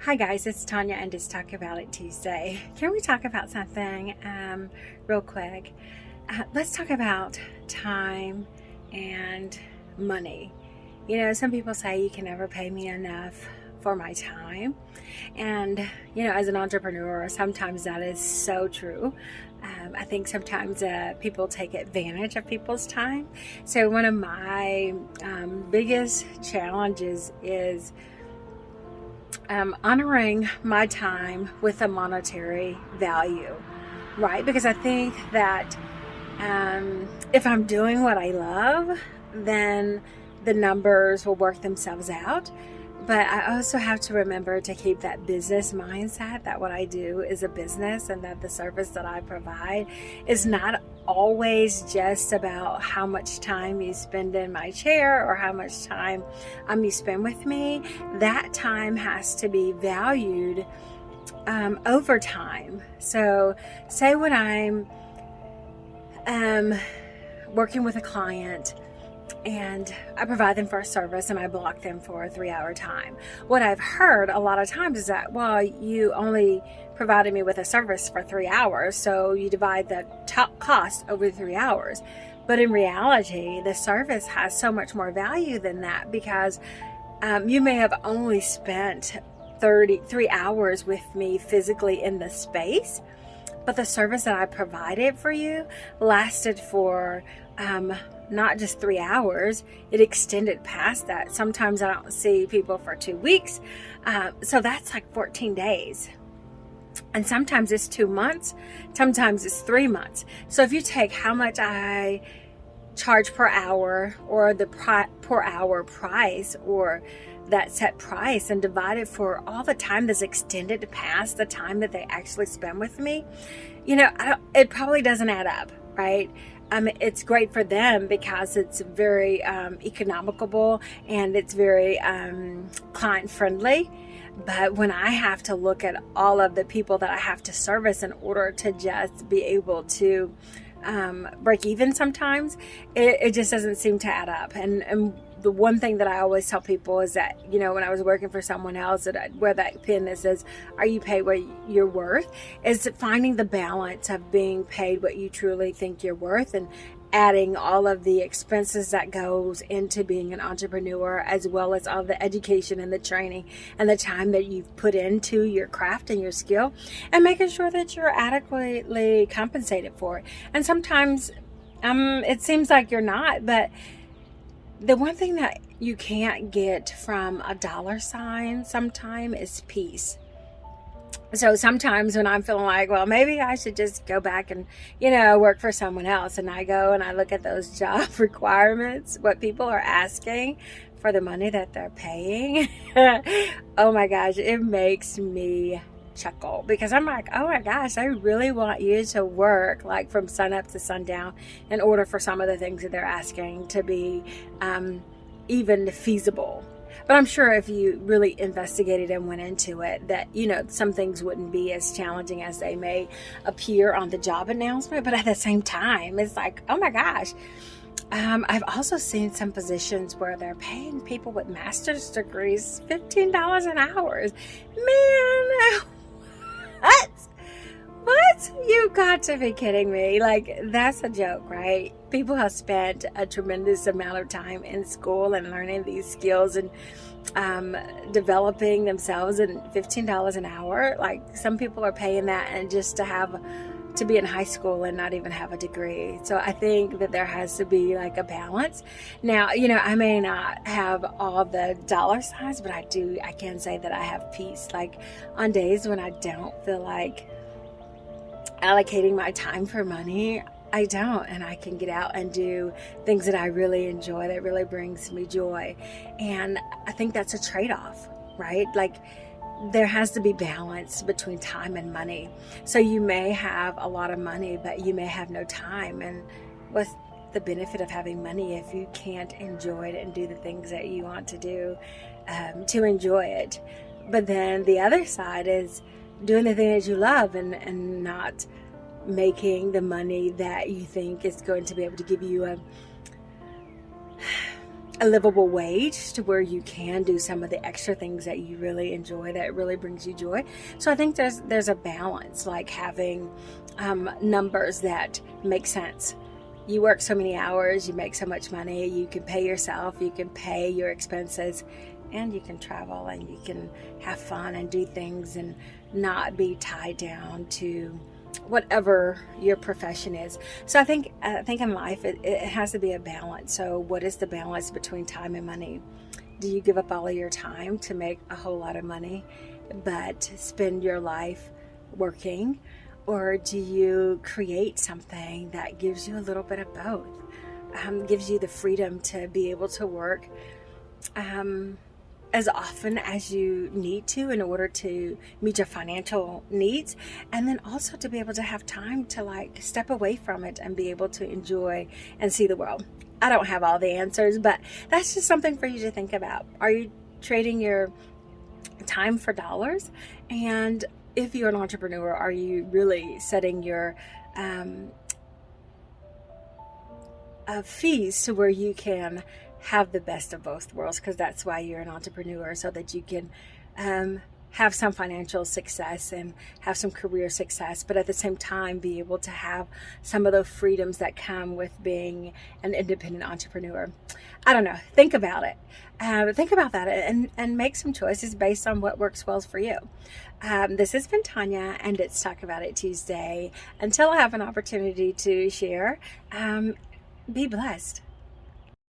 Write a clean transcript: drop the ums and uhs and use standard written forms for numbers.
Hi guys, it's Tanya and it's Talk About It Tuesday. Can we talk about something real quick? Let's talk about time and money. You know, some people say you can never pay me enough for my time. And, you know, as an entrepreneur, sometimes that is so true. I think sometimes people take advantage of people's time. So one of my biggest challenges is honoring my time with a monetary value, right? Because I think that if I'm doing what I love, then the numbers will work themselves out. But I also have to remember to keep that business mindset that what I do is a business and that the service that I provide is not always just about how much time you spend in my chair or how much time you spend with me. That time has to be valued over time. So say when I'm working with a client and I provide them for a service and I block them for a 3-hour time. What I've heard a lot of times is that, well, you only provided me with a service for 3 hours, so you divide the top cost over 3 hours. But in reality, the service has so much more value than that, because you may have only spent 3 hours with me physically in the space, but the service that I provided for you lasted for not just 3 hours, it extended past that. Sometimes I don't see people for 2 weeks. So that's like 14 days. And sometimes it's 2 months, sometimes it's 3 months. So if you take how much I charge per hour, or the per hour price, or that set price, and divide it for all the time that's extended past the time that they actually spend with me, you know, it probably doesn't add up, right? It's great for them because it's very economical and it's very client friendly. But when I have to look at all of the people that I have to service in order to just be able to break even, sometimes it just doesn't seem to add up. And the one thing that I always tell people is that, you know, when I was working for someone else, that I'd wear that pin that says, "Are you paid what you're worth?" is finding the balance of being paid what you truly think you're worth, and adding all of the expenses that goes into being an entrepreneur, as well as all the education and the training and the time that you've put into your craft and your skill, and making sure that you're adequately compensated for it. And sometimes it seems like you're not, but the one thing that you can't get from a dollar sign sometime is peace. So sometimes when I'm feeling like, well, maybe I should just go back and, you know, work for someone else, and I go and I look at those job requirements, what people are asking for the money that they're paying, oh my gosh, it makes me chuckle, because I'm like, oh my gosh, I really want you to work like from sun up to sundown in order for some of the things that they're asking to be even feasible. But I'm sure if you really investigated and went into it, that, you know, some things wouldn't be as challenging as they may appear on the job announcement. But at the same time, it's like, oh my gosh. I've also seen some positions where they're paying people with master's degrees $15 an hour. Man, what? You got to be kidding me. Like, that's a joke, right? People have spent a tremendous amount of time in school and learning these skills and developing themselves, and $15 an hour. Like, some people are paying that and just to be in high school and not even have a degree. So I think that there has to be like a balance. Now, you know, I may not have all the dollar signs, but I can say that I have peace. Like, on days when I don't feel like allocating my time for money, I don't, and I can get out and do things that I really enjoy, that really brings me joy. And I think that's a trade-off, right? Like, there has to be balance between time and money. So you may have a lot of money, but you may have no time. And what's the benefit of having money if you can't enjoy it and do the things that you want to do to enjoy it? But then the other side is doing the thing that you love and not making the money that you think is going to be able to give you a livable wage to where you can do some of the extra things that you really enjoy, that really brings you joy. So I think there's a balance, like having numbers that make sense. You work so many hours, you make so much money, you can pay yourself, you can pay your expenses, and you can travel and you can have fun and do things and not be tied down to whatever your profession is. So I think in life it has to be a balance. So what is the balance between time and money? Do you give up all of your time to make a whole lot of money but spend your life working, or do you create something that gives you a little bit of both, gives you the freedom to be able to work as often as you need to in order to meet your financial needs, and then also to be able to have time to like step away from it and be able to enjoy and see the world? I don't have all the answers, but that's just something for you to think about. Are you trading your time for dollars? And if you're an entrepreneur, are you really setting your fees to where you can have the best of both worlds? Because that's why you're an entrepreneur, so that you can have some financial success and have some career success, but at the same time be able to have some of those freedoms that come with being an independent entrepreneur. I don't know. Think about it. Think about that and make some choices based on what works well for you. This has been Tanya, and it's Talk About It Tuesday. Until I have an opportunity to share, be blessed.